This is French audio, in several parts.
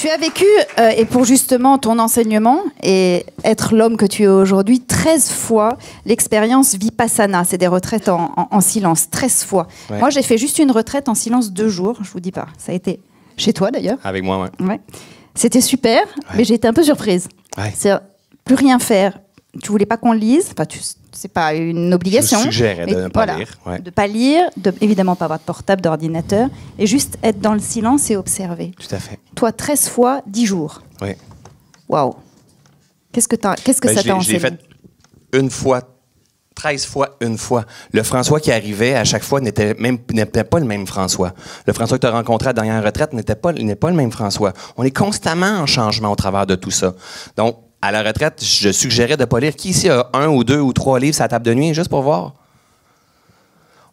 Tu as vécu, et pour justement ton enseignement et être l'homme que tu es aujourd'hui, 13 fois l'expérience Vipassana. C'est des retraites en silence, 13 fois. Ouais. Moi, j'ai fait juste une retraite en silence 2 jours, je vous dis pas. Ça a été chez toi d'ailleurs. Avec moi, oui. Ouais. C'était super, mais j'ai été un peu surprise. Ouais. C'est plus rien faire. Tu voulais pas qu'on lise, enfin, c'est pas une obligation. Je suggérais de ne pas lire. Ouais. De pas lire, évidemment pas avoir de portable, d'ordinateur, et juste être dans le silence et observer. Tout à fait. Toi, 13 fois, 10 jours. Oui. Waouh. Qu'est-ce que ça t'a enseigné? Je l'ai fait une fois, 13 fois, une fois. Le François qui arrivait à chaque fois n'était pas le même François. Le François que tu as rencontré à la dernière retraite n'est pas le même François. On est constamment en changement au travers de tout ça. Donc, à la retraite, je suggérais de ne pas lire. Qui ici a 1 ou 2 ou 3 livres sur la table de nuit, juste pour voir?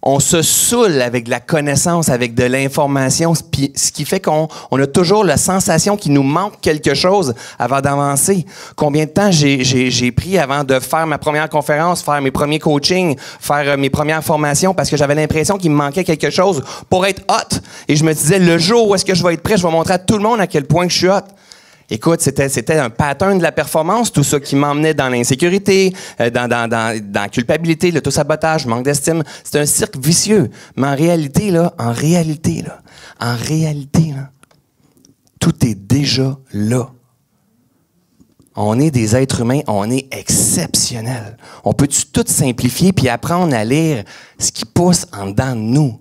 On se saoule avec de la connaissance, avec de l'information, ce qui fait qu'on a toujours la sensation qu'il nous manque quelque chose avant d'avancer. Combien de temps j'ai pris avant de faire ma première conférence, faire mes premiers coachings, faire mes premières formations, parce que j'avais l'impression qu'il me manquait quelque chose pour être hot. Et je me disais, le jour où est-ce que je vais être prêt, je vais montrer à tout le monde à quel point que je suis hot. Écoute, c'était un pattern de la performance, tout ça qui m'emmenait dans l'insécurité, dans la culpabilité, l'autosabotage, le manque d'estime. C'est un cercle vicieux. Mais en réalité, tout est déjà là. On est des êtres humains, on est exceptionnels. On peut-tu tout simplifier puis apprendre à lire ce qui pousse en dedans de nous?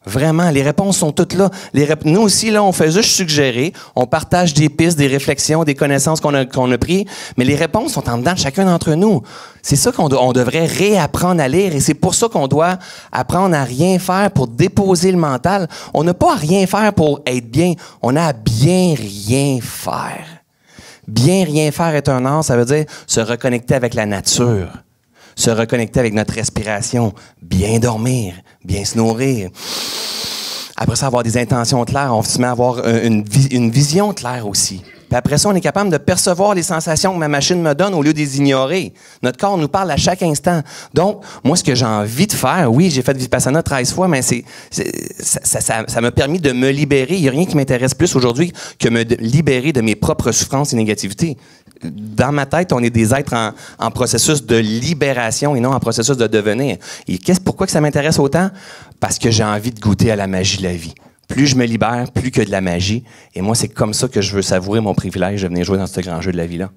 Vraiment, les réponses sont toutes là. Nous aussi, là, on fait juste suggérer, on partage des pistes, des réflexions, des connaissances qu'on a prises, mais les réponses sont en dedans de chacun d'entre nous. C'est ça qu'on devrait réapprendre à lire, et c'est pour ça qu'on doit apprendre à rien faire pour déposer le mental. On n'a pas à rien faire pour être bien, on a à bien rien faire. Bien rien faire est un art, ça veut dire se reconnecter avec la nature. Se reconnecter avec notre respiration, bien dormir, bien se nourrir. Après ça, avoir des intentions claires, on se met à avoir une vision claire aussi. Puis après ça, on est capable de percevoir les sensations que ma machine me donne au lieu de les ignorer. Notre corps nous parle à chaque instant. Donc, moi, ce que j'ai envie de faire, oui, j'ai fait Vipassana 13 fois, mais ça m'a permis de me libérer. Il n'y a rien qui m'intéresse plus aujourd'hui que me libérer de mes propres souffrances et négativités. Dans ma tête, on est des êtres en processus de libération et non en processus de devenir. Et pourquoi que ça m'intéresse autant? Parce que j'ai envie de goûter à la magie de la vie. Plus je me libère, plus que de la magie. Et moi, c'est comme ça que je veux savourer mon privilège de venir jouer dans ce grand jeu de la vie-là.